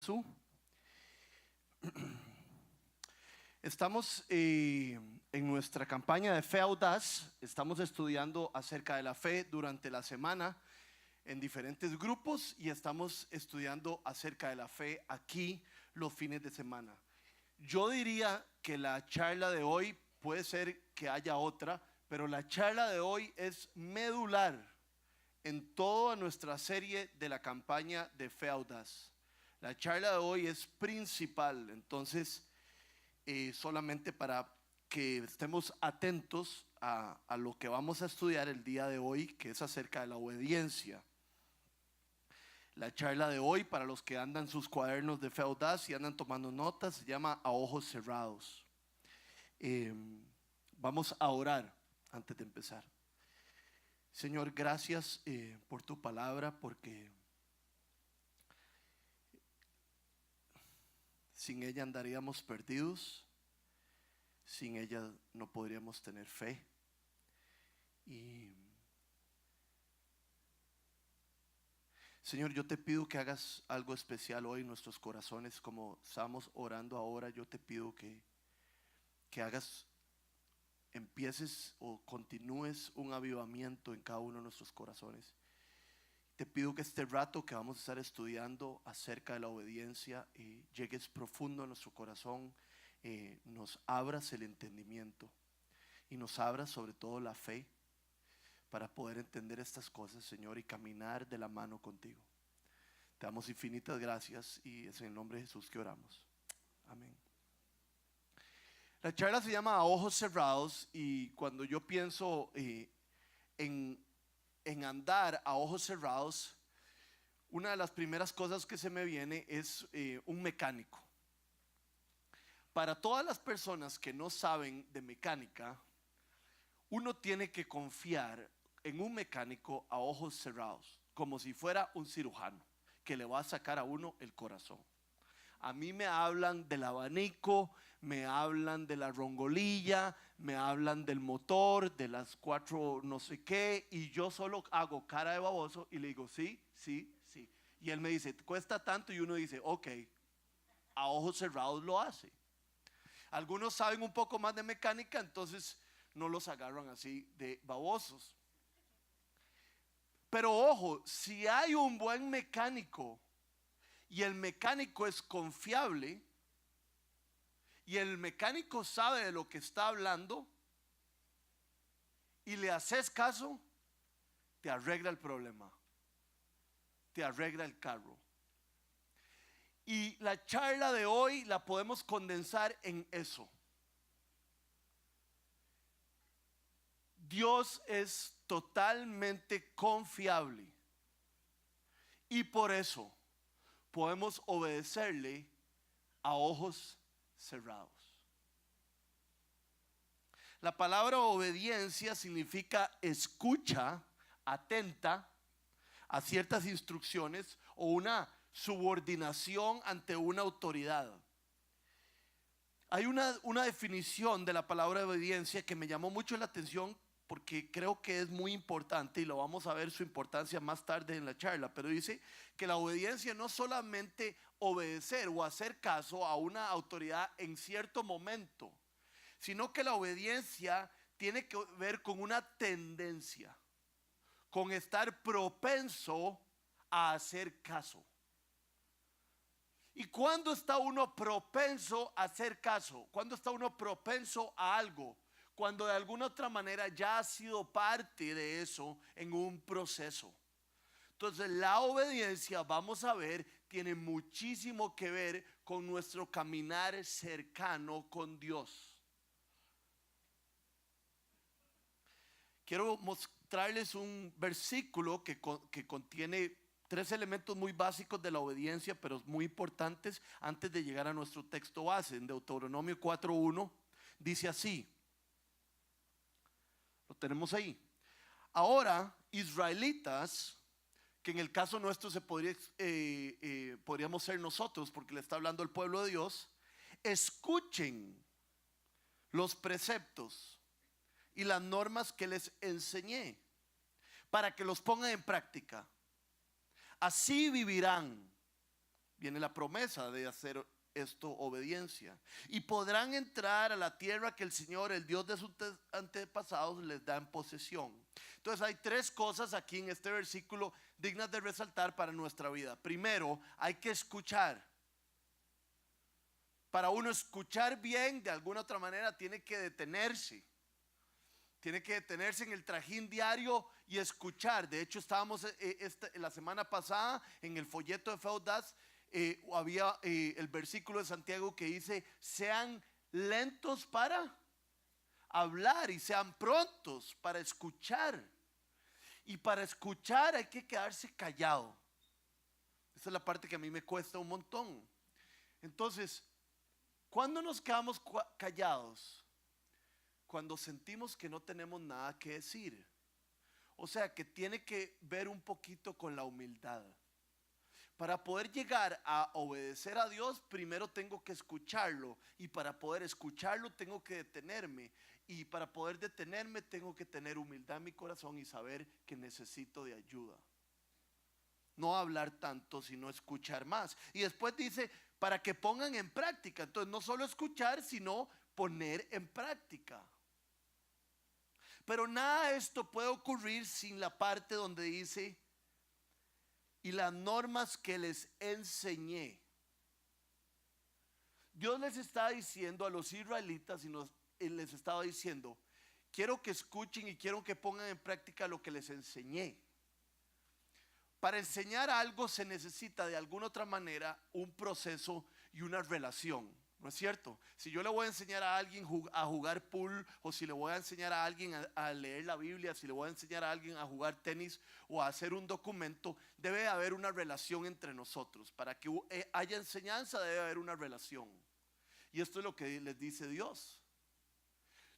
Jesús. Estamos en nuestra campaña de Fe Audaz. Estamos estudiando acerca de la fe durante la semana en diferentes grupos y estamos estudiando acerca de la fe aquí los fines de semana. Yo diría que la charla de hoy puede ser que haya otra, pero la charla de hoy es medular en toda nuestra serie de la campaña de Fe Audaz. La charla de hoy es principal, entonces solamente para que estemos atentos a lo que vamos a estudiar el día de hoy, que es acerca de la obediencia. La charla de hoy, para los que andan sus cuadernos de Fe Audaz y andan tomando notas, se llama A Ojos Cerrados. Vamos a orar antes de empezar. Señor, gracias por tu palabra, porque sin ella andaríamos perdidos, sin ella no podríamos tener fe. Y Señor, yo te pido que hagas algo especial hoy en nuestros corazones, como estamos orando ahora. Yo te pido que empieces o continúes un avivamiento en cada uno de nuestros corazones. Te pido que este rato que vamos a estar estudiando acerca de la obediencia llegues profundo a nuestro corazón, nos abras el entendimiento y nos abras sobre todo la fe para poder entender estas cosas, Señor, y caminar de la mano contigo. Te damos infinitas gracias y es en el nombre de Jesús que oramos. Amén. La charla se llama A Ojos Cerrados, y cuando yo pienso en andar a ojos cerrados, una de las primeras cosas que se me viene es un mecánico. Para todas las personas que no saben de mecánica, uno tiene que confiar en un mecánico a ojos cerrados, como si fuera un cirujano que le va a sacar a uno el corazón. A mí me hablan del abanico, me hablan de la rongolilla, me hablan del motor, de las 4 no sé qué, y yo solo hago cara de baboso y le digo sí, sí, sí. Y él me dice, cuesta tanto, y uno dice, ok, a ojos cerrados lo hace. Algunos saben un poco más de mecánica, entonces no los agarran así de babosos. Pero ojo, si hay un buen mecánico y el mecánico es confiable y el mecánico sabe de lo que está hablando y le haces caso, te arregla el problema, te arregla el carro. Y la charla de hoy la podemos condensar en eso. Dios es totalmente confiable y por eso podemos obedecerle a ojos cerrados. La palabra obediencia significa escucha atenta a ciertas instrucciones o una subordinación ante una autoridad. Hay una definición de la palabra obediencia que me llamó mucho la atención, porque creo que es muy importante y lo vamos a ver su importancia más tarde en la charla, pero dice que la obediencia no es solamente obedecer o hacer caso a una autoridad en cierto momento, sino que la obediencia tiene que ver con una tendencia, con estar propenso a hacer caso. ¿Y cuándo está uno propenso a hacer caso? ¿Cuándo está uno propenso a algo? Cuando de alguna otra manera ya ha sido parte de eso en un proceso. Entonces la obediencia, vamos a ver, tiene muchísimo que ver con nuestro caminar cercano con Dios. Quiero mostrarles un versículo que contiene 3 elementos muy básicos de la obediencia, pero muy importantes antes de llegar a nuestro texto base. En Deuteronomio 4:1 dice así, lo tenemos ahí. Ahora, israelitas, que en el caso nuestro podríamos ser nosotros, porque le está hablando el pueblo de Dios, escuchen los preceptos y las normas que les enseñé para que los pongan en práctica. Así vivirán viene la promesa de hacer esto obediencia. Y podrán entrar a la tierra que el Señor, el Dios de sus antepasados, les da en posesión. Entonces hay tres cosas aquí en este versículo dignas de resaltar para nuestra vida. Primero, hay que escuchar. Para uno escuchar bien, de alguna otra manera, tiene que detenerse. Tiene que detenerse en el trajín diario y escuchar. De hecho, estábamos la semana pasada en el folleto de Feudas. Había el versículo de Santiago que dice: sean lentos para hablar y sean prontos para escuchar. Y para escuchar hay que quedarse callado. Esa es la parte que a mí me cuesta un montón. Entonces, ¿cuándo nos quedamos callados? Cuando sentimos que no tenemos nada que decir. O sea, que tiene que ver un poquito con la humildad. Para poder llegar a obedecer a Dios, primero tengo que escucharlo. Y para poder escucharlo, tengo que detenerme. Y para poder detenerme, tengo que tener humildad en mi corazón y saber que necesito de ayuda. No hablar tanto, sino escuchar más. Y después dice, para que pongan en práctica. Entonces, no solo escuchar, sino poner en práctica. Pero nada de esto puede ocurrir sin la parte donde dice: y las normas que les enseñé. Dios les está diciendo a los israelitas y les estaba diciendo: quiero que escuchen y quiero que pongan en práctica lo que les enseñé. Para enseñar algo se necesita de alguna otra manera un proceso y una relación. ¿No es cierto? Si yo le voy a enseñar a alguien a jugar pool, o si le voy a enseñar a alguien a leer la Biblia, si le voy a enseñar a alguien a jugar tenis o a hacer un documento, debe haber una relación entre nosotros. Para que haya enseñanza debe haber una relación. Y esto es lo que les dice Dios.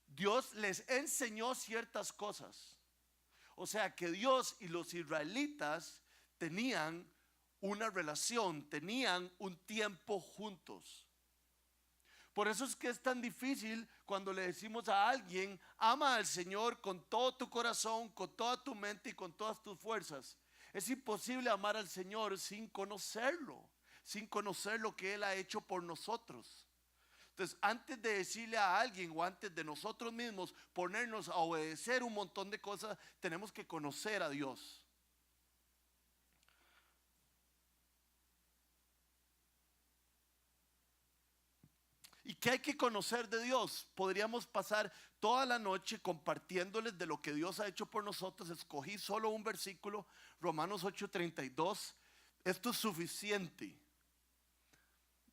Dios les enseñó ciertas cosas. O sea que Dios y los israelitas tenían una relación, tenían un tiempo juntos. Por eso es que es tan difícil cuando le decimos a alguien: ama al Señor con todo tu corazón, con toda tu mente y con todas tus fuerzas. Es imposible amar al Señor sin conocerlo, sin conocer lo que Él ha hecho por nosotros. Entonces, antes de decirle a alguien o antes de nosotros mismos ponernos a obedecer un montón de cosas, tenemos que conocer a Dios. ¿Y qué hay que conocer de Dios? Podríamos pasar toda la noche compartiéndoles de lo que Dios ha hecho por nosotros. Escogí solo un versículo, Romanos 8:32. Esto es suficiente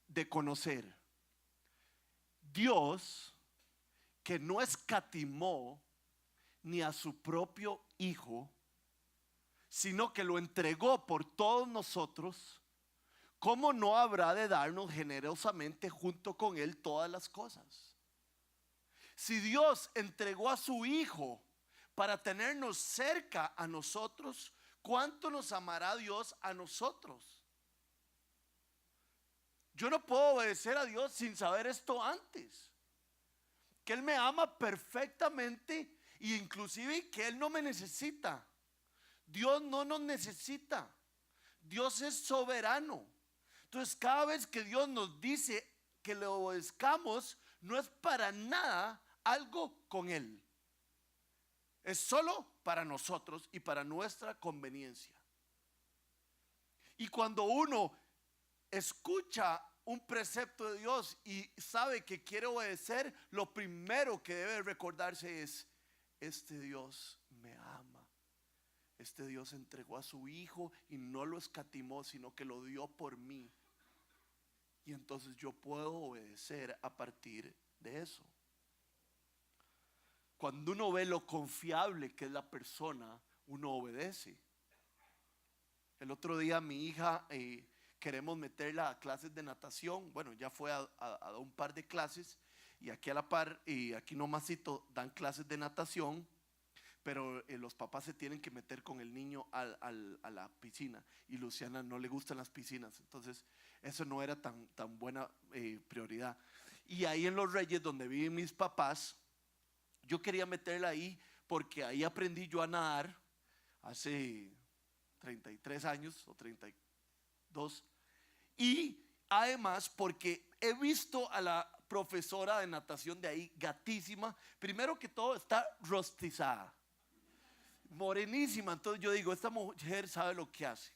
de conocer. Dios, que no escatimó ni a su propio Hijo, sino que lo entregó por todos nosotros, ¿cómo no habrá de darnos generosamente junto con Él todas las cosas? Si Dios entregó a su Hijo para tenernos cerca a nosotros, ¿cuánto nos amará Dios a nosotros? Yo no puedo obedecer a Dios sin saber esto antes. Que Él me ama perfectamente e inclusive que Él no me necesita. Dios no nos necesita. Dios es soberano. Entonces, cada vez que Dios nos dice que le obedezcamos, no es para nada algo con Él. Es solo para nosotros y para nuestra conveniencia. Y cuando uno escucha un precepto de Dios y sabe que quiere obedecer, lo primero que debe recordarse es: este Dios me ama. Este Dios entregó a su Hijo y no lo escatimó, sino que lo dio por mí. Y entonces yo puedo obedecer a partir de eso. Cuando uno ve lo confiable que es la persona, uno obedece. El otro día mi hija, queremos meterla a clases de natación. Bueno, ya fue a un par de clases. Y aquí a la par, aquí nomasito, dan clases de natación. Pero los papás se tienen que meter con el niño a la piscina. Y Luciana no le gustan las piscinas. Entonces eso no era tan buena prioridad. Y ahí en Los Reyes, donde viven mis papás, yo quería meterla ahí porque ahí aprendí yo a nadar hace 33 años o 32. Y además porque he visto a la profesora de natación de ahí, gatísima, primero que todo está rostizada, morenísima. Entonces yo digo, esta mujer sabe lo que hace.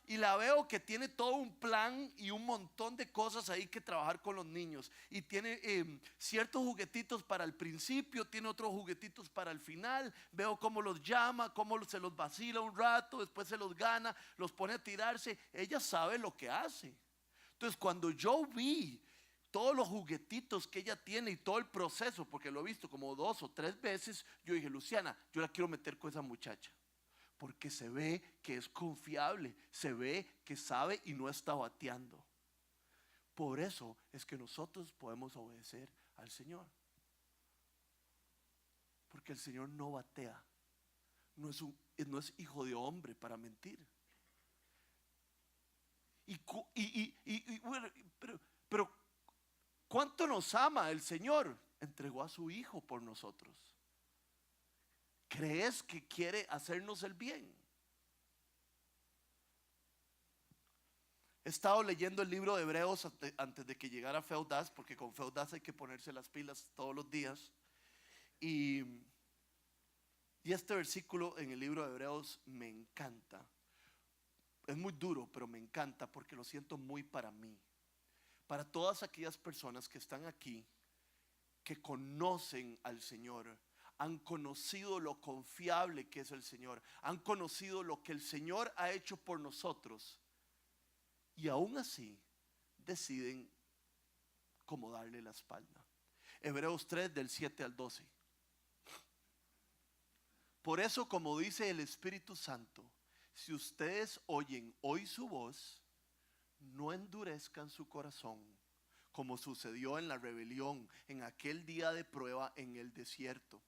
Y la veo que tiene todo un plan y un montón de cosas ahí que trabajar con los niños. Y tiene ciertos juguetitos para el principio, tiene otros juguetitos para el final. Veo cómo los llama, cómo se los vacila un rato, después se los gana, los pone a tirarse. Ella sabe lo que hace. Entonces cuando yo vi todos los juguetitos que ella tiene y todo el proceso, porque lo he visto como 2 o 3 veces, yo dije, Luciana, yo la quiero meter con esa muchacha. Porque se ve que es confiable, se ve que sabe y no está bateando. Por eso es que nosotros podemos obedecer al Señor. Porque el Señor no batea, no es hijo de hombre para mentir. Pero ¿cuánto nos ama el Señor? Entregó a su Hijo por nosotros. ¿Crees que quiere hacernos el bien? He estado leyendo el libro de Hebreos antes de que llegara Feudaz, porque con Feudaz hay que ponerse las pilas todos los días. Y este versículo en el libro de Hebreos me encanta. Es muy duro, pero me encanta porque lo siento muy para mí. Para todas aquellas personas que están aquí, que conocen al Señor, han conocido lo confiable que es el Señor, han conocido lo que el Señor ha hecho por nosotros, y aún así deciden como darle la espalda. Hebreos 3 del 7 al 12. Por eso, como dice el Espíritu Santo, si ustedes oyen hoy su voz, no endurezcan su corazón, como sucedió en la rebelión en aquel día de prueba en el desierto.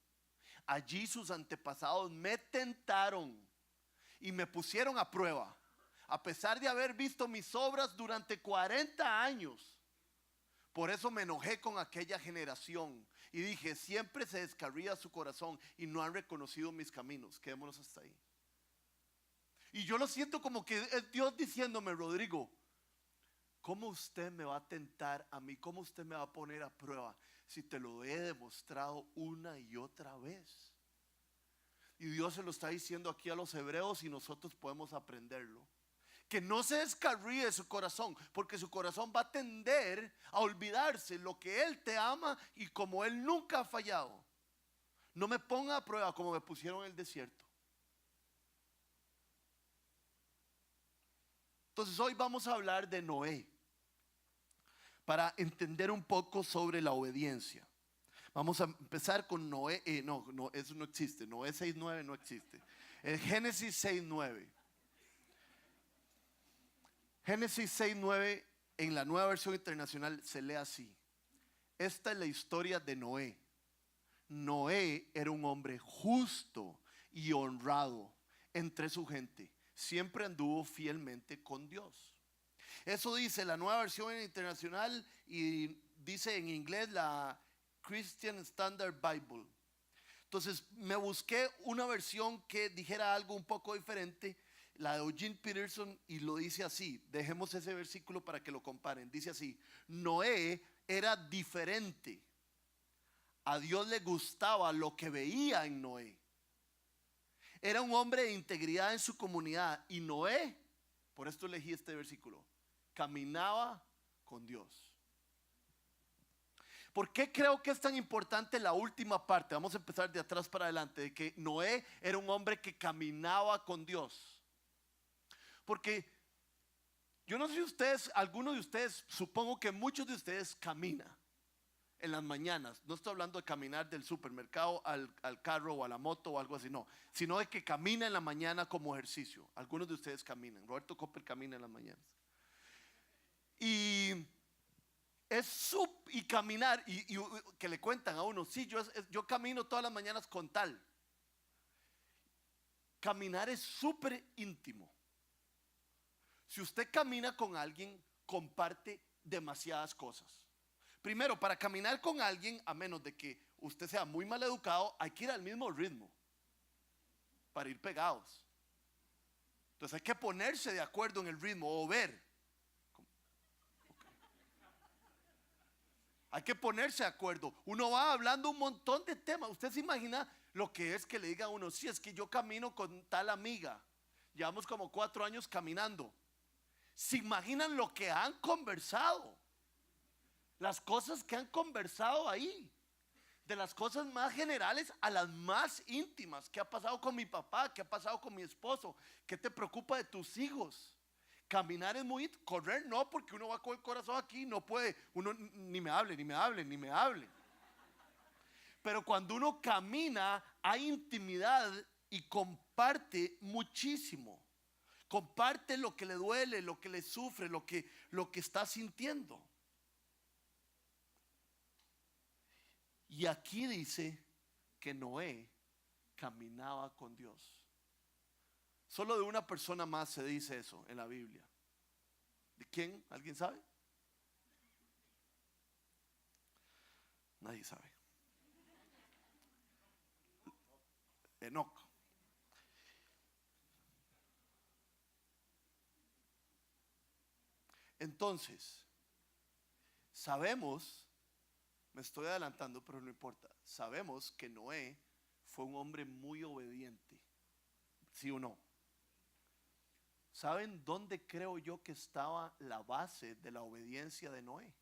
Allí sus antepasados me tentaron y me pusieron a prueba, a pesar de haber visto mis obras durante 40 años. Por eso me enojé con aquella generación y dije, siempre se descarría su corazón y no han reconocido mis caminos. Quedémonos hasta ahí. Y yo lo siento como que es Dios diciéndome, Rodrigo, ¿cómo usted me va a tentar a mí? ¿Cómo usted me va a poner a prueba si te lo he demostrado una y otra vez? Y Dios se lo está diciendo aquí a los hebreos y nosotros podemos aprenderlo. Que no se descarríe su corazón, porque su corazón va a tender a olvidarse lo que Él te ama y como Él nunca ha fallado. No me ponga a prueba como me pusieron en el desierto. Entonces hoy vamos a hablar de Noé, para entender un poco sobre la obediencia. Vamos a empezar con Noé. No, eso no existe. Noé 6:9 no existe. Génesis 6:9. Génesis 6:9 en la Nueva Versión Internacional se lee así. Esta es la historia de Noé. Noé era un hombre justo y honrado entre su gente. Siempre anduvo fielmente con Dios. Eso dice la Nueva Versión Internacional y dice en inglés la Christian Standard Bible. Entonces me busqué una versión que dijera algo un poco diferente, la de Eugene Peterson, y lo dice así. Dejemos ese versículo para que lo comparen. Dice así: Noé era diferente. A Dios le gustaba lo que veía en Noé. Era un hombre de integridad en su comunidad. Y Noé, por esto elegí este versículo, caminaba con Dios. ¿Por qué creo que es tan importante la última parte? Vamos a empezar de atrás para adelante, de que Noé era un hombre que caminaba con Dios. Porque yo no sé si ustedes, algunos de ustedes, supongo que muchos de ustedes caminan en las mañanas. No estoy hablando de caminar del supermercado al carro o a la moto o algo así, no, sino de que camina en la mañana como ejercicio. Algunos de ustedes caminan. Roberto Copper camina en las mañanas. Y caminar, y que le cuentan a uno, sí, yo camino todas las mañanas con tal. Caminar es súper íntimo. Si usted camina con alguien, comparte demasiadas cosas. Primero, para caminar con alguien, a menos de que usted sea muy mal educado, hay que ir al mismo ritmo para ir pegados. Entonces hay que ponerse de acuerdo en el ritmo o ver. Hay que ponerse de acuerdo. Uno va hablando un montón de temas. Usted se imagina lo que es que le diga a uno, si es que yo camino con tal amiga. Llevamos como 4 años caminando. ¿Se imaginan lo que han conversado? Las cosas que han conversado ahí. De las cosas más generales a las más íntimas. ¿Qué ha pasado con mi papá? ¿Qué ha pasado con mi esposo? ¿Qué te preocupa de tus hijos? Caminar es muy, correr no, porque uno va con el corazón aquí, no puede, uno ni me hable, ni me hable, ni me hable. Pero cuando uno camina, hay intimidad y comparte muchísimo. Comparte lo que le duele, lo que le sufre, lo que está sintiendo. Y aquí dice que Noé caminaba con Dios. Solo de una persona más se dice eso en la Biblia. ¿De quién? ¿Alguien sabe? Nadie sabe. Enoc. Entonces, sabemos, me estoy adelantando, pero no importa. Sabemos que Noé fue un hombre muy obediente. ¿Sí o no? ¿Saben dónde creo yo que estaba la base de la obediencia de Noé?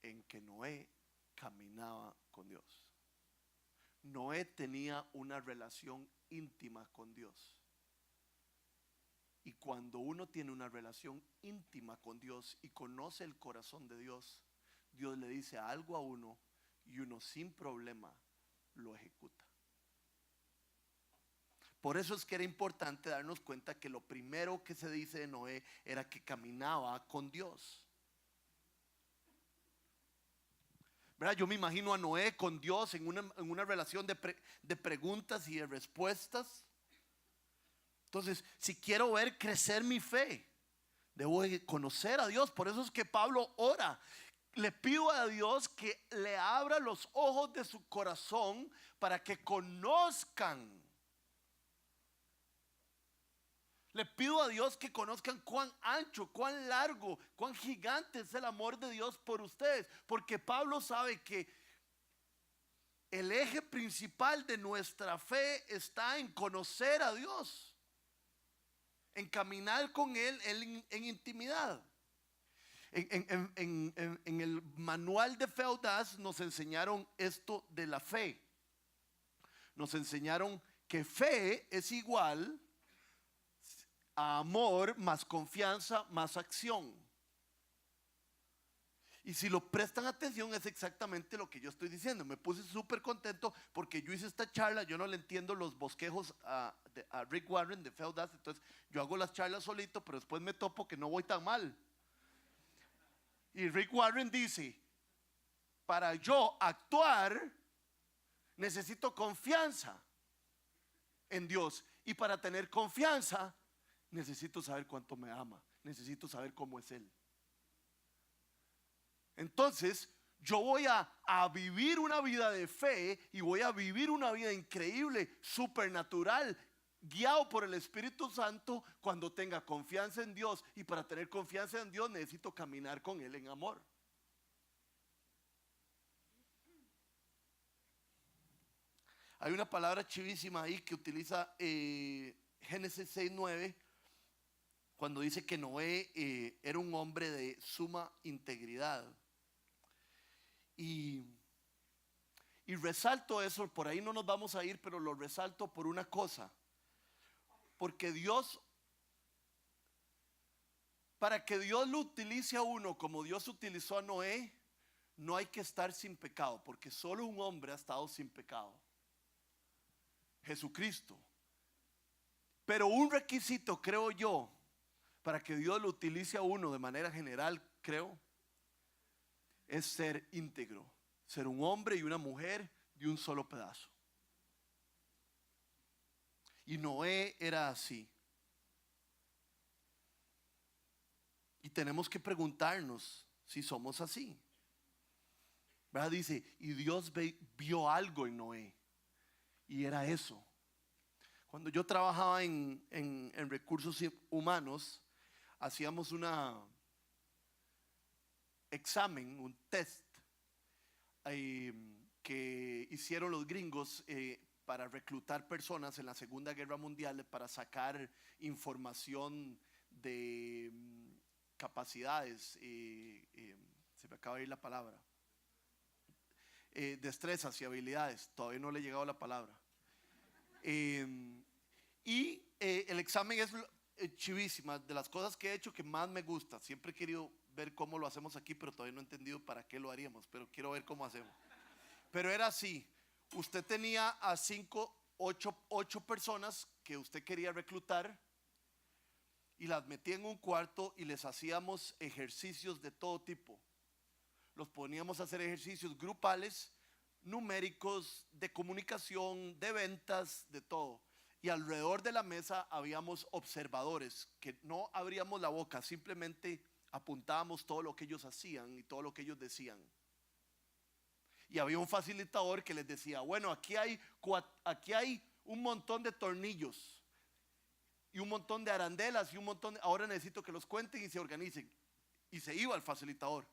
En que Noé caminaba con Dios. Noé tenía una relación íntima con Dios. Y cuando uno tiene una relación íntima con Dios y conoce el corazón de Dios, Dios le dice algo a uno y uno sin problema lo ejecuta. Por eso es que era importante darnos cuenta que lo primero que se dice de Noé era que caminaba con Dios. ¿Verdad? Yo me imagino a Noé con Dios en una relación de preguntas y de respuestas. Entonces, si quiero ver crecer mi fe, debo conocer a Dios. Por eso es que Pablo ora. Le pido a Dios que le abra los ojos de su corazón para que conozcan. Le pido a Dios que conozcan cuán ancho, cuán largo, cuán gigante es el amor de Dios por ustedes. Porque Pablo sabe que el eje principal de nuestra fe está en conocer a Dios, en caminar con Él en intimidad. En el manual de fe audaz nos enseñaron esto de la fe. Nos enseñaron que fe es igual a amor más confianza más acción. Y si lo prestan atención es exactamente lo que yo estoy diciendo. Me puse súper contento porque yo hice esta charla. Yo no le entiendo los bosquejos a Rick Warren de Fe Audaz. Entonces yo hago las charlas solito, pero después me topo que no voy tan mal. Y Rick Warren dice, para yo actuar necesito confianza en Dios. Y para tener confianza necesito saber cuánto me ama. Necesito saber cómo es Él. Entonces yo voy a vivir una vida de fe y voy a vivir una vida increíble, supernatural, guiado por el Espíritu Santo cuando tenga confianza en Dios. Y para tener confianza en Dios necesito caminar con Él en amor. Hay una palabra chivísima ahí que utiliza Génesis 6:9 cuando dice que Noé era un hombre de suma integridad. Y resalto eso, por ahí no nos vamos a ir, pero lo resalto por una cosa. Porque Dios, para que Dios lo utilice a uno como Dios utilizó a Noé, no hay que estar sin pecado, porque solo un hombre ha estado sin pecado: Jesucristo. Pero un requisito, creo yo, para que Dios lo utilice a uno de manera general, creo, es ser íntegro, ser un hombre y una mujer de un solo pedazo. Y Noé era así. Y tenemos que preguntarnos si somos así. ¿Verdad? Dice, y Dios vio algo en Noé. Y era eso. Cuando yo trabajaba en recursos humanos, hacíamos examen, un test que hicieron los gringos para reclutar personas en la Segunda Guerra Mundial para sacar información de capacidades, se me acaba de ir la palabra, destrezas y habilidades, todavía no le he llegado la palabra. Y el examen es chivísima, de las cosas que he hecho que más me gusta. Siempre he querido ver cómo lo hacemos aquí, pero todavía no he entendido para qué lo haríamos, pero quiero ver cómo hacemos. Pero era así, usted tenía a 8 personas que usted quería reclutar y las metía en un cuarto y les hacíamos ejercicios de todo tipo. Los poníamos a hacer ejercicios grupales, numéricos, de comunicación, de ventas, de todo. Y alrededor de la mesa habíamos observadores que no abríamos la boca, simplemente apuntábamos todo lo que ellos hacían y todo lo que ellos decían. Y había un facilitador que les decía, bueno, aquí hay un montón de tornillos y un montón de arandelas y un montón ahora necesito que los cuenten y se organicen. Y se iba el facilitador.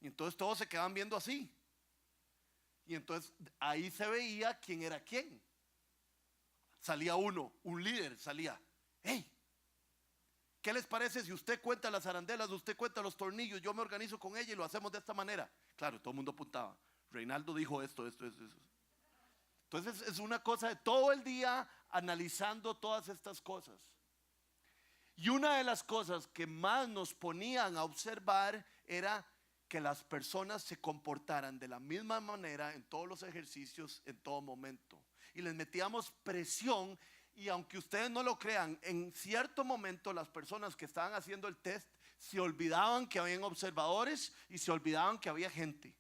Y entonces todos se quedaban viendo así. Y entonces ahí se veía quién era quién. Salía uno, un líder, salía, hey, ¿qué les parece si usted cuenta las arandelas, usted cuenta los tornillos, yo me organizo con ella y lo hacemos de esta manera? Claro, todo el mundo apuntaba. Reinaldo dijo esto. Entonces es una cosa de todo el día analizando todas estas cosas. Y una de las cosas que más nos ponían a observar era que las personas se comportaran de la misma manera en todos los ejercicios, en todo momento. Y les metíamos presión, y aunque ustedes no lo crean, en cierto momento las personas que estaban haciendo el test se olvidaban que habían observadores y se olvidaban que había gente.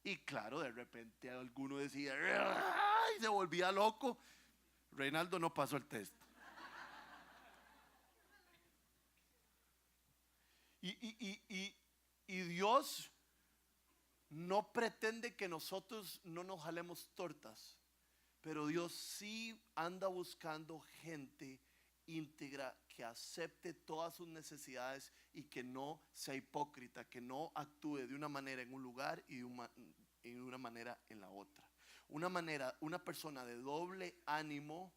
Y claro, de repente alguno decía, ¡ay! Se volvía loco. Reinaldo no pasó el test. Y Dios no pretende que nosotros no nos jalemos tortas, pero Dios sí anda buscando gente íntegra que acepte todas sus necesidades y que no sea hipócrita, que no actúe de una manera en un lugar y de una manera en la otra. Una persona de doble ánimo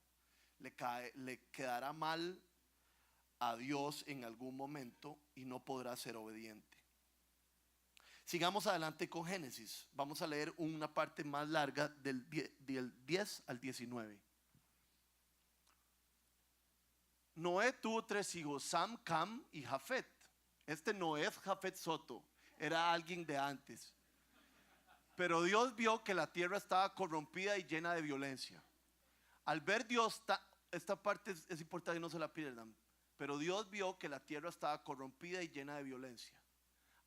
le quedará mal a Dios en algún momento y no podrá ser obediente. Sigamos adelante con Génesis. Vamos a leer una parte más larga del 10 al 19. Noé tuvo 3 hijos, Sam, Cam y Jafet. Este no es Jafet Soto, era alguien de antes. Pero Dios vio que la tierra estaba corrompida y llena de violencia. Al ver Dios, esta parte es importante que no se la pierdan. Pero Dios vio que la tierra estaba corrompida y llena de violencia.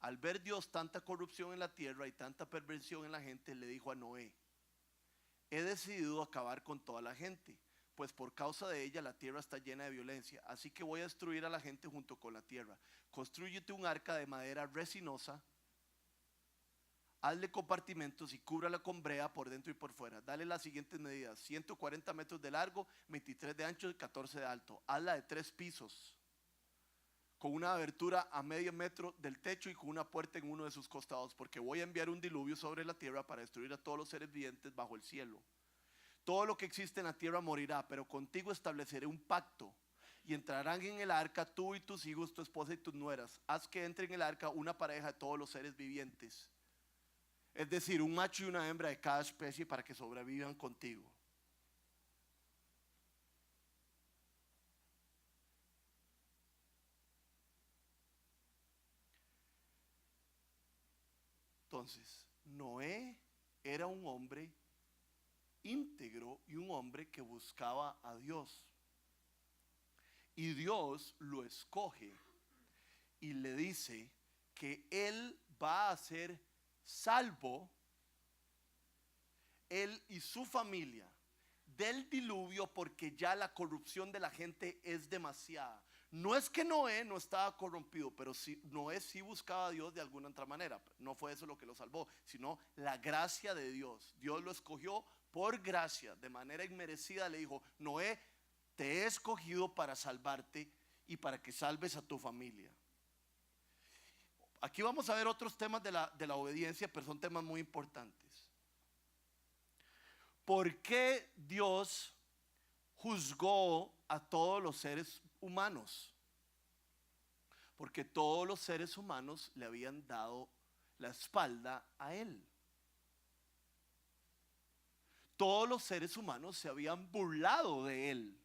Al ver Dios tanta corrupción en la tierra y tanta perversión en la gente, le dijo a Noé: he decidido acabar con toda la gente, pues por causa de ella la tierra está llena de violencia. Así que voy a destruir a la gente junto con la tierra. Constrúyete un arca de madera resinosa, hazle compartimentos y cúbrala con brea por dentro y por fuera. Dale las siguientes medidas: 140 metros de largo, 23 de ancho y 14 de alto. Hazla de 3 pisos, con una abertura a medio metro del techo y con una puerta en uno de sus costados, porque voy a enviar un diluvio sobre la tierra para destruir a todos los seres vivientes bajo el cielo. Todo lo que existe en la tierra morirá, pero contigo estableceré un pacto, y entrarán en el arca tú y tus hijos, tu esposa y tus nueras. Haz que entre en el arca una pareja de todos los seres vivientes, es decir, un macho y una hembra de cada especie, para que sobrevivan contigo. Entonces, Noé era un hombre íntegro y un hombre que buscaba a Dios. Y Dios lo escoge y le dice que él va a ser salvo, él y su familia, del diluvio, porque ya la corrupción de la gente es demasiada. No es que Noé no estaba corrompido, pero sí, Noé sí buscaba a Dios de alguna otra manera. No fue eso lo que lo salvó, sino la gracia de Dios. Dios lo escogió por gracia, de manera inmerecida. Le dijo: Noé, te he escogido para salvarte y para que salves a tu familia. aquí vamos a ver otros temas de la obediencia, pero son temas muy importantes. ¿Por qué Dios juzgó a todos los seres humanos? Porque todos los seres humanos le habían dado la espalda a Él. Todos los seres humanos se habían burlado de Él.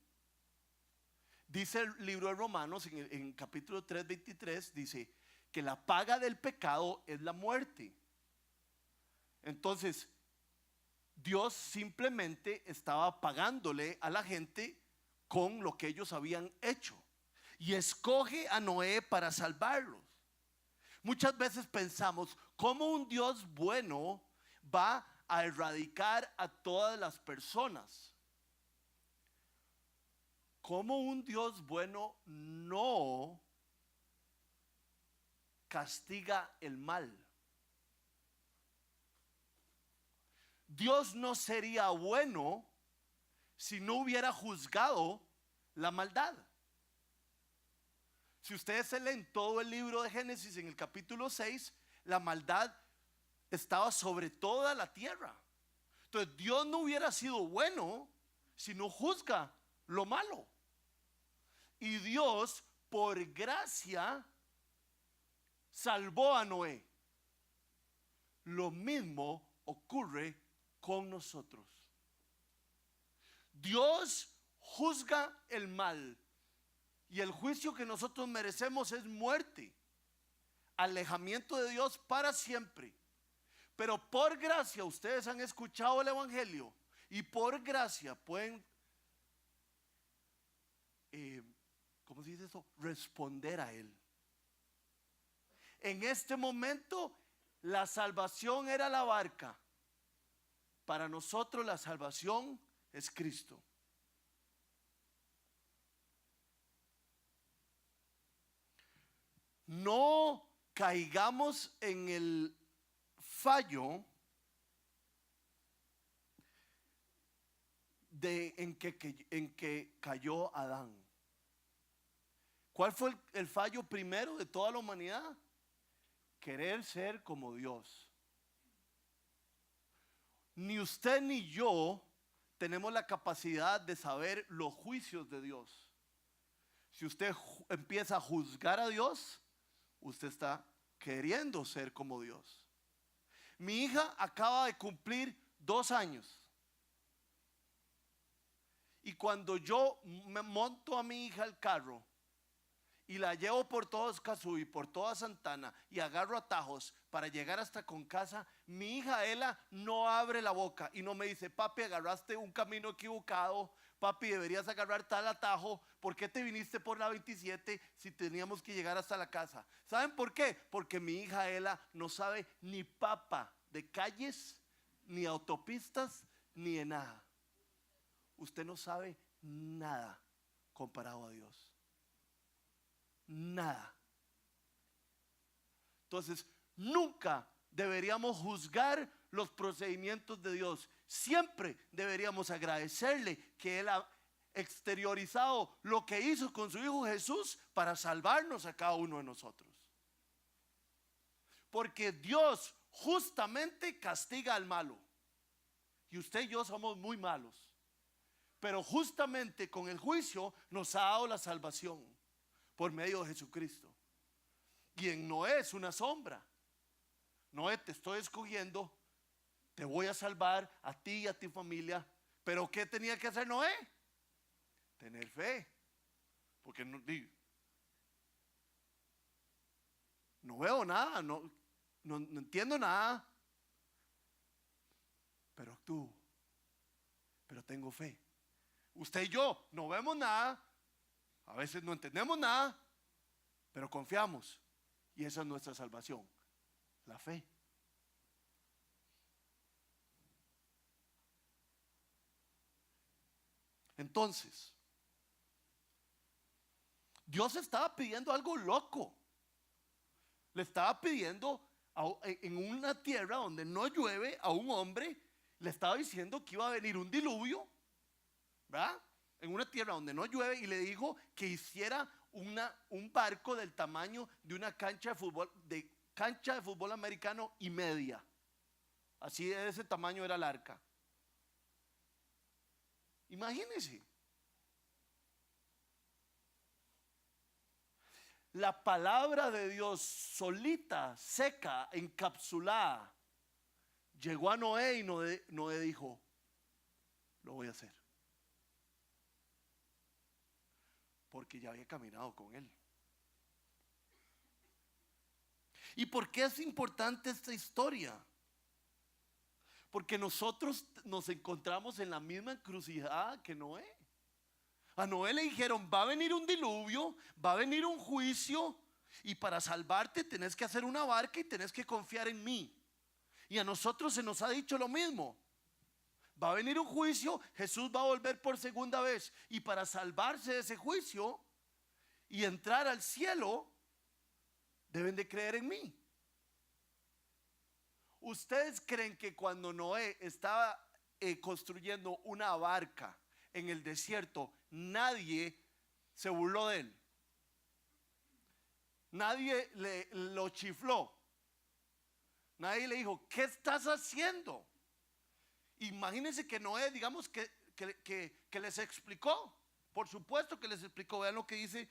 Dice el libro de Romanos en capítulo 3, 23, dice que la paga del pecado es la muerte. Entonces, Dios simplemente estaba pagándole a la gente con lo que ellos habían hecho. Y escoge a Noé para salvarlos. Muchas veces pensamos, ¿cómo un Dios bueno va a erradicar a todas las personas? ¿Cómo un Dios bueno no castiga el mal? Dios no sería bueno si no hubiera juzgado la maldad. Si ustedes se leen todo el libro de Génesis en el capítulo 6, la maldad estaba sobre toda la tierra. Entonces Dios no hubiera sido bueno si no juzga lo malo. Y Dios, por gracia, salvó a Noé. Lo mismo ocurre con nosotros. Dios juzga el mal. Y el juicio que nosotros merecemos es muerte, alejamiento de Dios para siempre. Pero por gracia, ustedes han escuchado el evangelio y por gracia pueden, ¿cómo se dice eso? Responder a Él. En este momento, la salvación era la barca. Para nosotros la salvación es Cristo. No caigamos en el fallo en que cayó Adán. ¿Cuál fue el fallo primero de toda la humanidad? Querer ser como Dios. Ni usted ni yo tenemos la capacidad de saber los juicios de Dios. Si usted empieza a juzgar a Dios, usted está queriendo ser como Dios. Mi hija acaba de cumplir 2 años. Y cuando yo me monto a mi hija al carro y la llevo por todo Escazú y por toda Santana y agarro atajos para llegar hasta con casa, mi hija Ela no abre la boca y no me dice: papi, agarraste un camino equivocado, papi, deberías agarrar tal atajo, ¿por qué te viniste por la 27 si teníamos que llegar hasta la casa? ¿Saben por qué? Porque mi hija Ela no sabe ni papa de calles, ni autopistas, ni de nada. Usted no sabe nada comparado a Dios. Nada. Entonces, nunca deberíamos juzgar los procedimientos de Dios. Siempre deberíamos agradecerle que Él ha exteriorizado lo que hizo con su Hijo Jesús para salvarnos a cada uno de nosotros. Porque Dios justamente castiga al malo. Y usted y yo somos muy malos. Pero justamente con el juicio nos ha dado la salvación por medio de Jesucristo. Y en Noé es una sombra. Noé, te estoy escogiendo, te voy a salvar a ti y a tu familia. Pero ¿qué tenía que hacer Noé? Tener fe. Porque no veo nada, no entiendo nada. Pero actúo. Pero tengo fe. Usted y yo no vemos nada. A veces no entendemos nada. Pero confiamos. Y esa es nuestra salvación. La fe. Entonces, Dios estaba pidiendo algo loco. Le estaba pidiendo en una tierra donde no llueve a un hombre, le estaba diciendo que iba a venir un diluvio, ¿verdad? En una tierra donde no llueve, y le dijo que hiciera un barco del tamaño de una cancha de fútbol, de cancha de fútbol americano y media. Así de ese tamaño era el arca. Imagínense. La palabra de Dios solita, seca, encapsulada, llegó a Noé y Noé dijo, lo voy a hacer. Porque ya había caminado con él. ¿Y por qué es importante esta historia? Porque nosotros nos encontramos en la misma encrucijada que Noé. A Noé le dijeron, va a venir un diluvio, va a venir un juicio, y para salvarte tenés que hacer una barca y tenés que confiar en mí. Y a nosotros se nos ha dicho lo mismo. Va a venir un juicio, Jesús va a volver por segunda vez, y para salvarse de ese juicio y entrar al cielo, deben de creer en mí. ¿Ustedes creen que cuando Noé estaba construyendo una barca en el desierto, nadie se burló de él? Nadie lo chifló. Nadie le dijo, ¿qué estás haciendo? Imagínense que Noé, digamos que les explicó. Por supuesto que les explicó. Vean lo que dice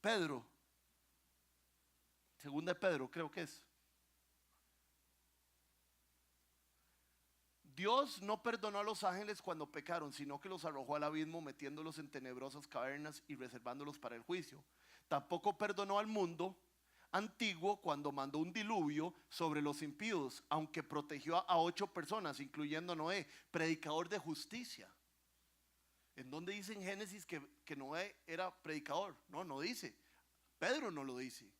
Pedro. Segunda de Pedro, creo que es. Dios no perdonó a los ángeles cuando pecaron, sino que los arrojó al abismo, metiéndolos en tenebrosas cavernas y reservándolos para el juicio. Tampoco perdonó al mundo antiguo cuando mandó un diluvio sobre los impíos, aunque protegió a 8 personas, incluyendo a Noé, predicador de justicia. ¿En dónde dice en Génesis que Noé era predicador? No dice. Pedro no lo dice.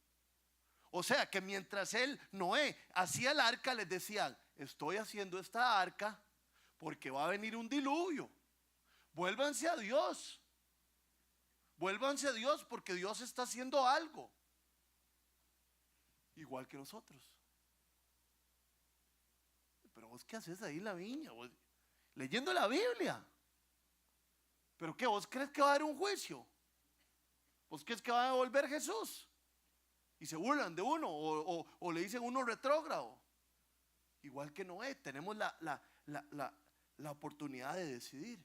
O sea que mientras Noé hacía el arca, les decían, estoy haciendo esta arca porque va a venir un diluvio. Vuélvanse a Dios. Vuélvanse a Dios porque Dios está haciendo algo. Igual que nosotros. Pero vos, ¿qué haces ahí en la viña? ¿Vos, leyendo la Biblia? ¿Pero qué? ¿Vos crees que va a haber un juicio? ¿Vos crees que va a volver Jesús? Y se burlan de uno o le dicen uno retrógrado. Igual que Noé, tenemos la oportunidad de decidir.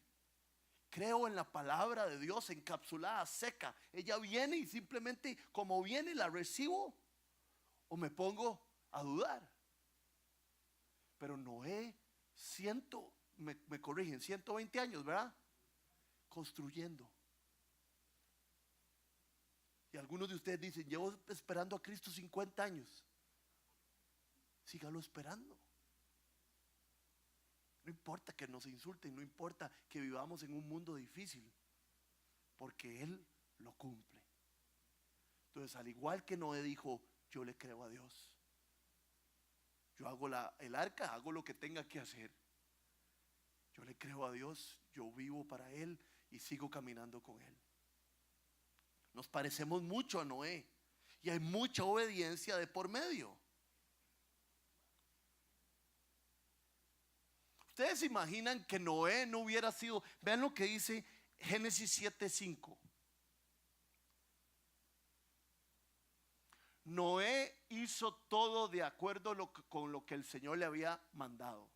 Creo en la palabra de Dios encapsulada, seca. Ella viene y simplemente como viene la recibo, o me pongo a dudar. Pero Noé, me corrigen, 120 años, ¿verdad? Construyendo. Y algunos de ustedes dicen, llevo esperando a Cristo 50 años. Sígalo esperando. No importa que nos insulten, no importa que vivamos en un mundo difícil, porque Él lo cumple. Entonces, al igual que Noé dijo, yo le creo a Dios. Yo hago el arca, hago lo que tenga que hacer. Yo le creo a Dios, yo vivo para Él y sigo caminando con Él. Nos parecemos mucho a Noé y hay mucha obediencia de por medio. Ustedes se imaginan que Noé no hubiera sido, vean lo que dice Génesis 7:5. Noé hizo todo de acuerdo con lo que el Señor le había mandado.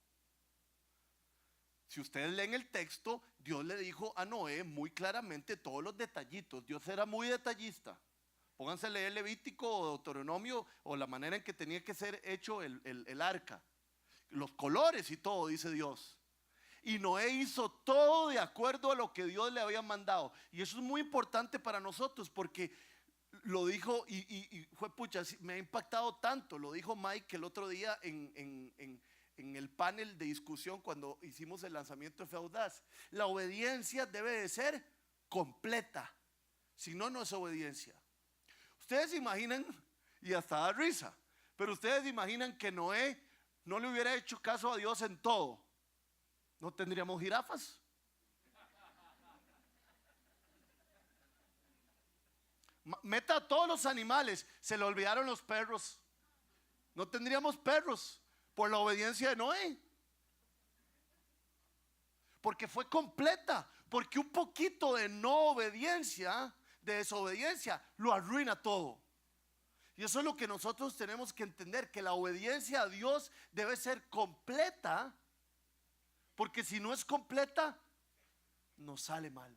Si ustedes leen el texto, Dios le dijo a Noé muy claramente todos los detallitos. Dios era muy detallista. Pónganse a leer Levítico o Deuteronomio o la manera en que tenía que ser hecho el arca. Los colores y todo, dice Dios. Y Noé hizo todo de acuerdo a lo que Dios le había mandado. Y eso es muy importante para nosotros porque lo dijo y fue pucha, me ha impactado tanto. Lo dijo Mike el otro día en el panel de discusión cuando hicimos el lanzamiento de Fe Audaz. La obediencia debe de ser completa. Si no, no es obediencia. Ustedes se imaginan, y hasta da risa, pero ustedes se imaginan que Noé no le hubiera hecho caso a Dios en todo. ¿No tendríamos jirafas? Meta a todos los animales. Se le olvidaron los perros. No tendríamos perros por la obediencia de Noé. Porque fue completa. Porque un poquito de no obediencia, de desobediencia, lo arruina todo. Y eso es lo que nosotros tenemos que entender, que la obediencia a Dios debe ser completa, porque si no es completa, nos sale mal.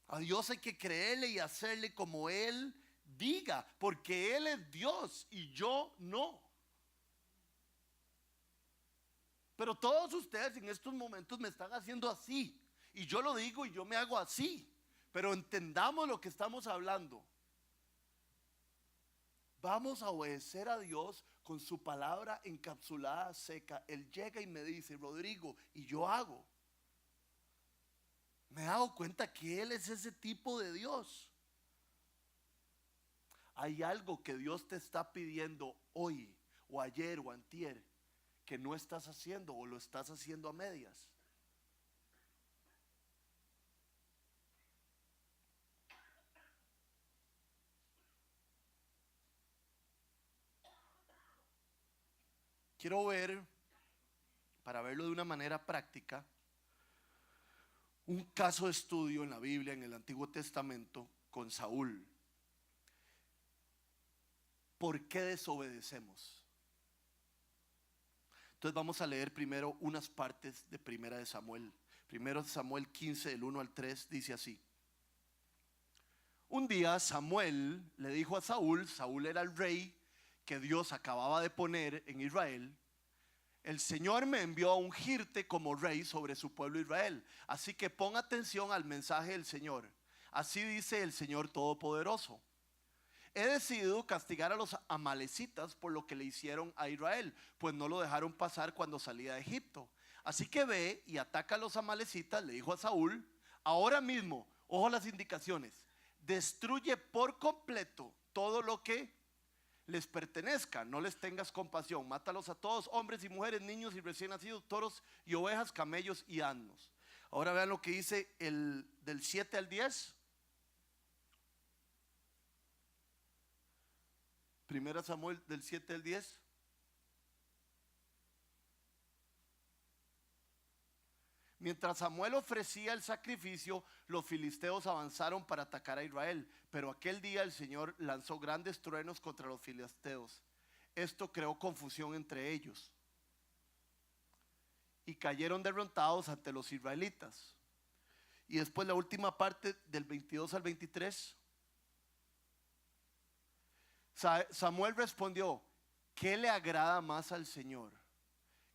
A Dios hay que creerle y hacerle como Él diga, porque Él es Dios y yo no. Pero todos ustedes en estos momentos me están haciendo así, y yo lo digo y yo me hago así. Pero entendamos lo que estamos hablando. Vamos a obedecer a Dios con su palabra encapsulada, seca. Él llega y me dice: Rodrigo, y yo hago. Me he dado cuenta que Él es ese tipo de Dios. Hay algo que Dios te está pidiendo hoy, o ayer, o antier, que no estás haciendo, o lo estás haciendo a medias. Quiero ver, para verlo de una manera práctica, un caso de estudio en la Biblia, en el Antiguo Testamento, con Saúl. ¿Por qué desobedecemos? Entonces vamos a leer primero unas partes de Primera de Samuel. Primero Samuel 15, del 1 al 3, dice así: un día Samuel le dijo a Saúl, Saúl era el rey que Dios acababa de poner en Israel: el Señor me envió a ungirte como rey sobre su pueblo Israel, así que pon atención al mensaje del Señor. Así dice el Señor Todopoderoso: he decidido castigar a los amalecitas por lo que le hicieron a Israel, pues no lo dejaron pasar cuando salía de Egipto. Así que ve y ataca a los amalecitas, le dijo a Saúl, ahora mismo. Ojo a las indicaciones: destruye por completo todo lo que les pertenezca, no les tengas compasión, mátalos a todos, hombres y mujeres, niños y recién nacidos, toros y ovejas, camellos y asnos. Ahora vean lo que dice del 7 al 10. Primera Samuel del 7 al 10. Mientras Samuel ofrecía el sacrificio, los filisteos avanzaron para atacar a Israel, pero aquel día el Señor lanzó grandes truenos contra los filisteos. Esto creó confusión entre ellos y cayeron derrotados ante los israelitas. Y después la última parte del 22 al 23. Samuel respondió: ¿qué le agrada más al Señor?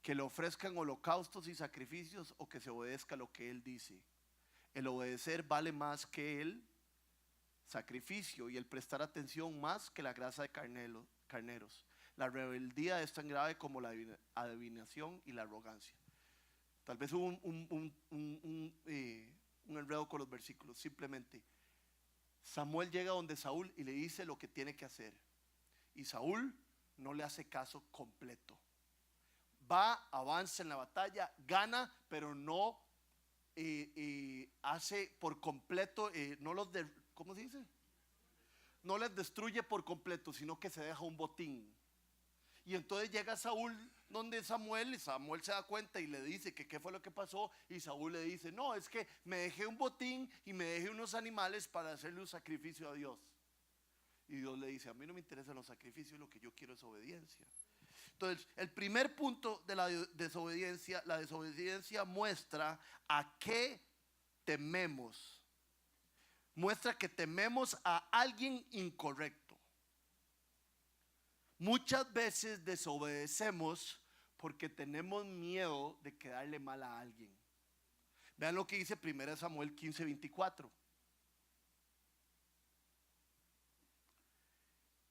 ¿Que le ofrezcan holocaustos y sacrificios, o que se obedezca lo que Él dice? El obedecer vale más que el sacrificio, y el prestar atención más que la grasa de carneros. La rebeldía es tan grave como la adivinación y la arrogancia. Tal vez hubo un enredo con los versículos. Simplemente Samuel llega donde Saúl y le dice lo que tiene que hacer, y Saúl no le hace caso completo. Va, avanza en la batalla, gana, pero no hace por completo, no los ¿cómo se dice? No les destruye por completo, sino que se deja un botín. Y entonces llega Saúl donde Samuel, y Samuel se da cuenta y le dice que qué fue lo que pasó, y Saúl le dice: no, es que me dejé un botín y me dejé unos animales para hacerle un sacrificio a Dios. Y Dios le dice: a mí no me interesan los sacrificios, lo que yo quiero es obediencia. Entonces, el primer punto de la desobediencia muestra a qué tememos. Muestra que tememos a alguien incorrecto. Muchas veces desobedecemos porque tenemos miedo de quedarle mal a alguien. Vean lo que dice 1 Samuel 15, 24.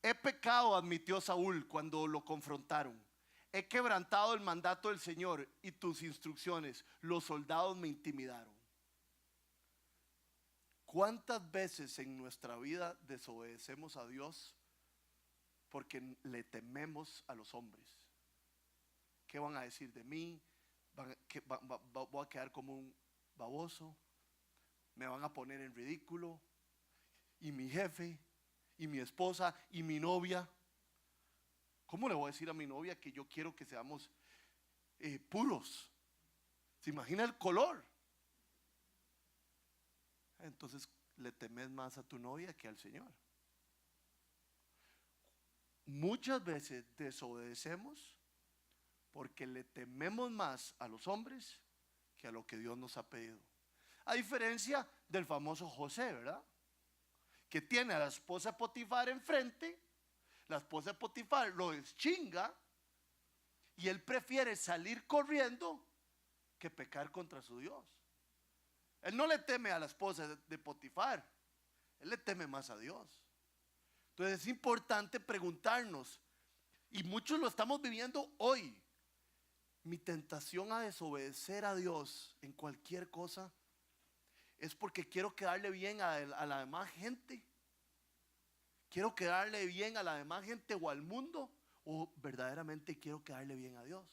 He pecado, admitió Saúl cuando lo confrontaron. He quebrantado el mandato del Señor y tus instrucciones. Los soldados me intimidaron. ¿Cuántas veces en nuestra vida desobedecemos a Dios porque le tememos a los hombres? ¿Qué van a decir de mí? ¿Voy a quedar como un baboso? ¿Me van a poner en ridículo? ¿Y mi jefe? ¿Y mi esposa? ¿Y mi novia? ¿Cómo le voy a decir a mi novia que yo quiero que seamos puros? ¿Se imagina el color? Entonces le temes más a tu novia que al Señor. muchas veces desobedecemos porque le tememos más a los hombres que a lo que Dios nos ha pedido. A diferencia del famoso José, ¿verdad? Que tiene a la esposa de Potifar enfrente, la esposa de Potifar lo deschinga y él prefiere salir corriendo que pecar contra su Dios. Él no le teme a la esposa de Potifar, él le teme más a Dios. Entonces es importante preguntarnos, y muchos lo estamos viviendo hoy, mi tentación a desobedecer a Dios en cualquier cosa es porque quiero quedarle bien a la demás gente. Quiero quedarle bien a la demás gente o al mundo, o verdaderamente quiero quedarle bien a Dios.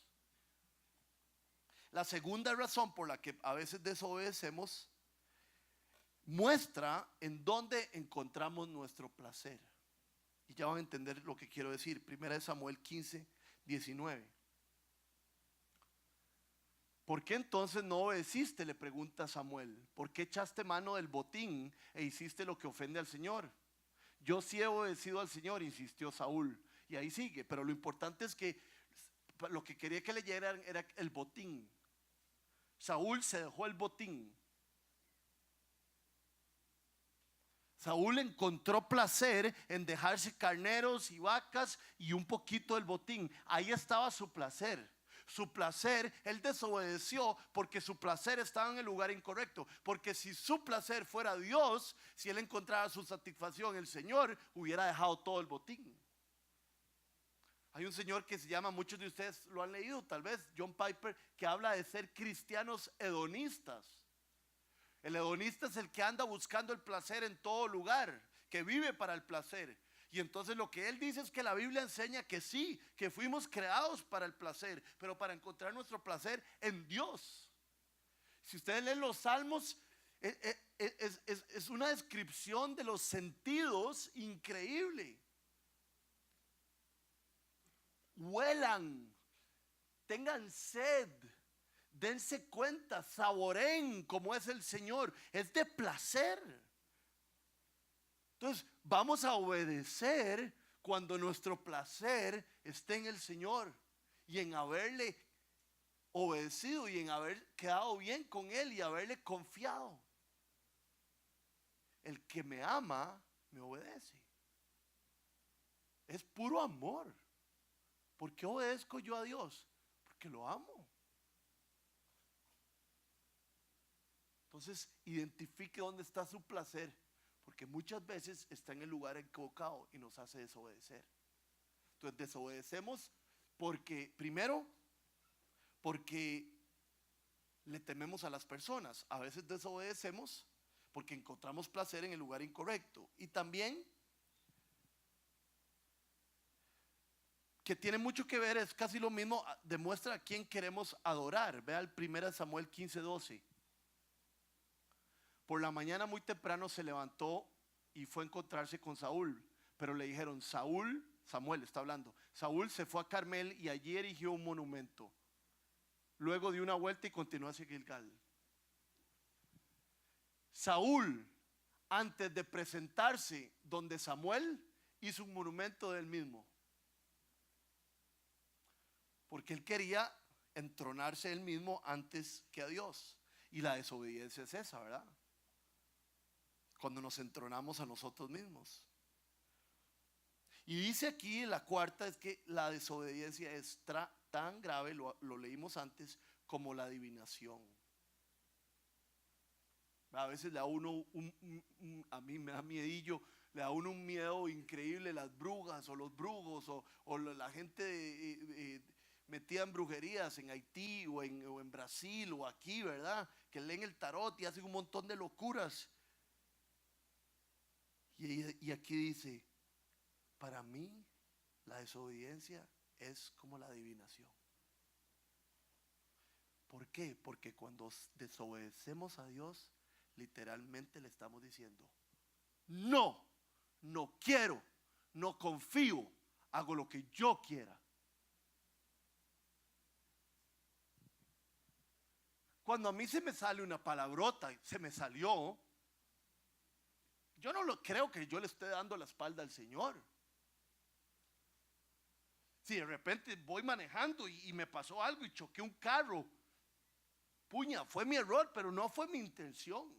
La segunda razón por la que a veces desobedecemos muestra en dónde encontramos nuestro placer. Y ya van a entender lo que quiero decir. Primera de Samuel 15, 19. ¿Por qué entonces no obedeciste?, le pregunta Samuel. ¿Por qué echaste mano del botín e hiciste lo que ofende al Señor? Yo sí he obedecido al Señor, insistió Saúl. Y ahí sigue, pero lo importante es que lo que quería que leyeran era el botín. Saúl se dejó el botín. Saúl encontró placer en dejarse carneros y vacas y un poquito del botín. Ahí estaba su placer. Su placer, él desobedeció porque su placer estaba en el lugar incorrecto. Porque si su placer fuera Dios, si él encontraba su satisfacción en el Señor, hubiera dejado todo el botín. Hay un señor que se llama, muchos de ustedes lo han leído tal vez, John Piper, que habla de ser cristianos hedonistas. El hedonista es el que anda buscando el placer en todo lugar, que vive para el placer. Y entonces lo que él dice es que la Biblia enseña que sí, que fuimos creados para el placer, pero para encontrar nuestro placer en Dios. Si ustedes leen los salmos, es una descripción de los sentidos increíble. Huelan, tengan sed, dense cuenta, saboren como es el Señor, es de placer. Entonces vamos a obedecer cuando nuestro placer esté en el Señor y en haberle obedecido y en haber quedado bien con Él y haberle confiado. El que me ama me obedece. Es puro amor. ¿Por qué obedezco yo a Dios? Porque lo amo. Entonces identifique dónde está su placer, porque muchas veces está en el lugar equivocado y nos hace desobedecer. Entonces desobedecemos porque, primero, porque le tememos a las personas. A veces desobedecemos porque encontramos placer en el lugar incorrecto. Y también, que tiene mucho que ver, es casi lo mismo, demuestra a quién queremos adorar. Vea el 1 Samuel 15, 12. Por la mañana muy temprano se levantó y fue a encontrarse con Saúl. Pero le dijeron, Samuel está hablando, Saúl se fue a Carmel y allí erigió un monumento. Luego dio una vuelta y continuó hacia Gilgal. Saúl, antes de presentarse donde Samuel, hizo un monumento de él mismo. Porque él quería entronarse él mismo antes que a Dios. Y la desobediencia es esa, ¿verdad? Cuando nos entronamos a nosotros mismos. Y dice aquí la cuarta, es que la desobediencia es tan grave, lo leímos antes, como la adivinación. A veces le da uno, a mí me da miedillo, le da uno un miedo increíble las brujas o los brujos o la gente metida en brujerías en Haití o en Brasil o aquí, ¿verdad? Que leen el tarot y hacen un montón de locuras. Y aquí dice, para mí la desobediencia es como la adivinación. ¿Por qué? Porque cuando desobedecemos a Dios, literalmente le estamos diciendo, no quiero, no confío, hago lo que yo quiera. Cuando a mí se me sale una palabrota, se me salió, yo no creo que yo le esté dando la espalda al Señor. Si de repente voy manejando y me pasó algo y choqué un carro, puña, fue mi error, pero no fue mi intención.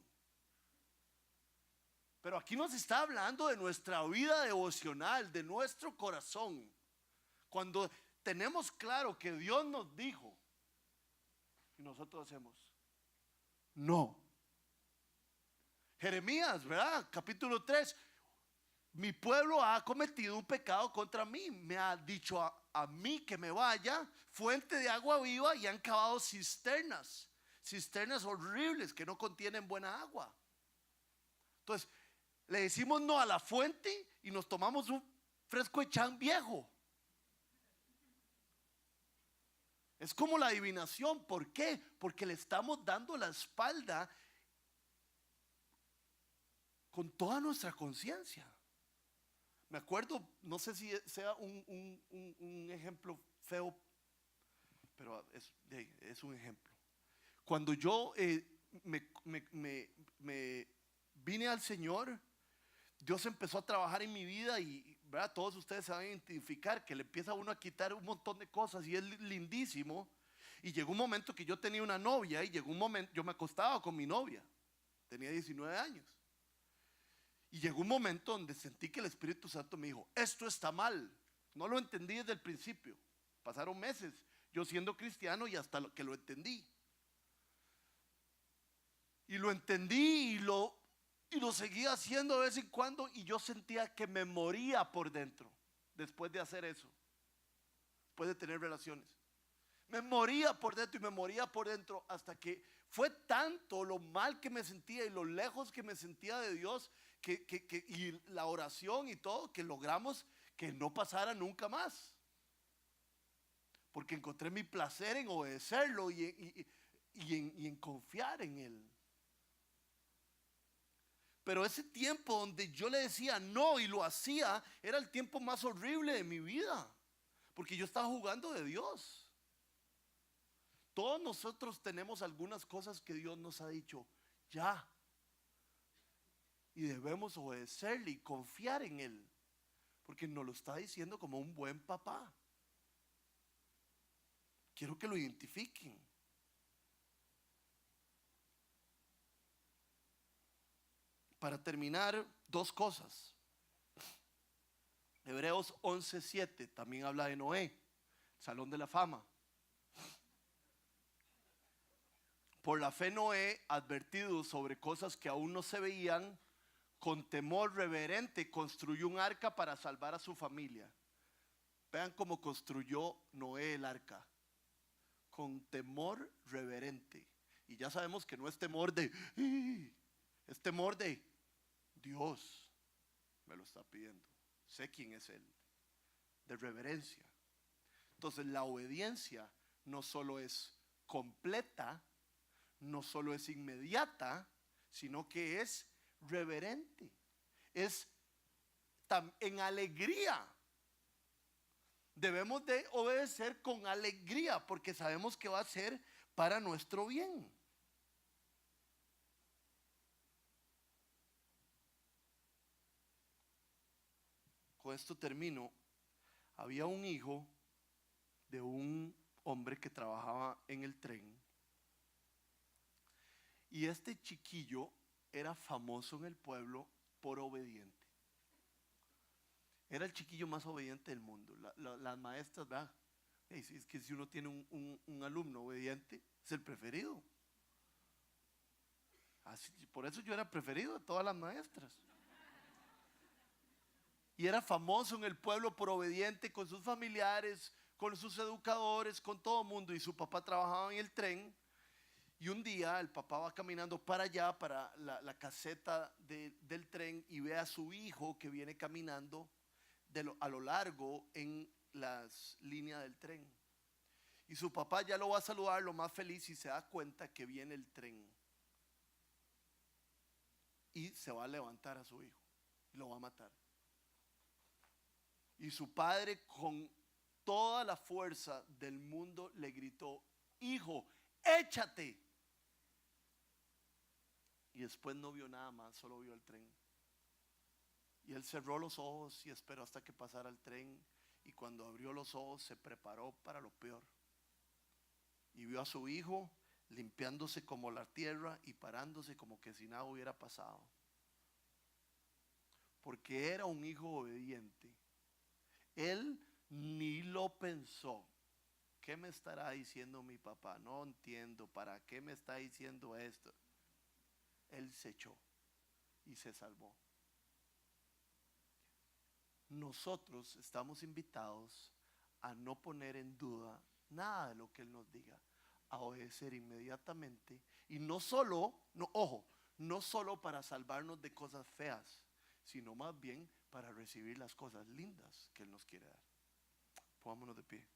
Pero aquí nos está hablando de nuestra vida devocional, de nuestro corazón. Cuando tenemos claro que Dios nos dijo y nosotros hacemos no. Jeremías, ¿verdad? Capítulo 3. Mi pueblo ha cometido un pecado contra mí. Me ha dicho a mí que me vaya, fuente de agua viva, y han cavado cisternas. Cisternas horribles que no contienen buena agua. Entonces, le decimos no a la fuente y nos tomamos un fresco de chan viejo. Es como la adivinación. ¿Por qué? Porque le estamos dando la espalda con toda nuestra conciencia. Me acuerdo, no sé si sea un ejemplo feo, pero es un ejemplo. Cuando yo me vine al Señor, Dios empezó a trabajar en mi vida y, ¿verdad? Todos ustedes se van a identificar que le empieza a uno a quitar un montón de cosas y es lindísimo. Y llegó un momento que yo tenía una novia y llegó un momento, yo me acostaba con mi novia, tenía 19 años. Y llegó un momento donde sentí que el Espíritu Santo me dijo, esto está mal. No lo entendí desde el principio. Pasaron meses yo siendo cristiano y hasta que lo entendí. Y lo entendí y lo seguía haciendo de vez en cuando, y yo sentía que me moría por dentro después de hacer eso, después de tener relaciones. Me moría por dentro y me moría por dentro hasta que fue tanto lo mal que me sentía y lo lejos que me sentía de Dios y la oración y todo, que logramos que no pasara nunca más. Porque encontré mi placer en obedecerlo y en confiar en Él. Pero ese tiempo donde yo le decía no y lo hacía, era el tiempo más horrible de mi vida. Porque yo estaba jugando de Dios. Todos nosotros tenemos algunas cosas que Dios nos ha dicho, ya. Y debemos obedecerle y confiar en Él. Porque nos lo está diciendo como un buen papá. Quiero que lo identifiquen. Para terminar, dos cosas. Hebreos 11:7 también habla de Noé, Salón de la Fama. Por la fe Noé, advertido sobre cosas que aún no se veían, con temor reverente construyó un arca para salvar a su familia. Vean cómo construyó Noé el arca. Con temor reverente. Y ya sabemos que no es temor de, es temor de Dios me lo está pidiendo. Sé quién es Él. De reverencia. Entonces la obediencia no solo es completa, no solo es inmediata, sino que es reverente. Es en alegría. Debemos de obedecer con alegría porque sabemos que va a ser para nuestro bien. Con esto termino. Había un hijo de un hombre que trabajaba en el tren. Y este chiquillo era famoso en el pueblo por obediente. Era el chiquillo más obediente del mundo. Las maestras, ¿verdad? Es que si uno tiene un alumno obediente, es el preferido. Así, por eso yo era preferido de todas las maestras. Y era famoso en el pueblo por obediente con sus familiares, con sus educadores, con todo el mundo. Y su papá trabajaba en el tren. Y un día el papá va caminando para allá, para la caseta del tren, y ve a su hijo que viene caminando a lo largo en las líneas del tren. Y su papá ya lo va a saludar lo más feliz y se da cuenta que viene el tren. Y se va a levantar a su hijo y lo va a matar. Y su padre, con toda la fuerza del mundo, le gritó: hijo, échate. Y después no vio nada más, solo vio el tren. Y él cerró los ojos y esperó hasta que pasara el tren. y cuando abrió los ojos se preparó para lo peor. Y vio a su hijo limpiándose como la tierra y parándose como que si nada hubiera pasado. Porque era un hijo obediente. Él ni lo pensó. ¿Qué me estará diciendo mi papá? No entiendo. ¿Para qué me está diciendo esto? Él se echó y se salvó. Nosotros estamos invitados a no poner en duda nada de lo que Él nos diga, a obedecer inmediatamente, y no solo, no, ojo, no solo para salvarnos de cosas feas, sino más bien para recibir las cosas lindas que Él nos quiere dar. Pongámonos de pie.